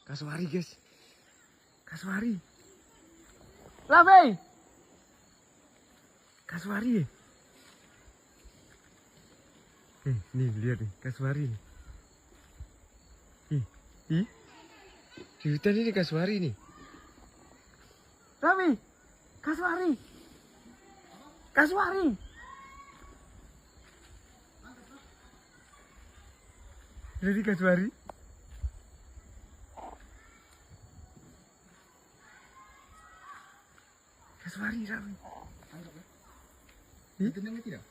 Kasuari guys. Kasuari. Labe. Kasuari. Nih lihat nih kasuari. Ih. Di hutan ini kasuari nih. Labe. Kasuari. Kasuari. Jadi kasuari. Kasuari, Rami. Ini tidak?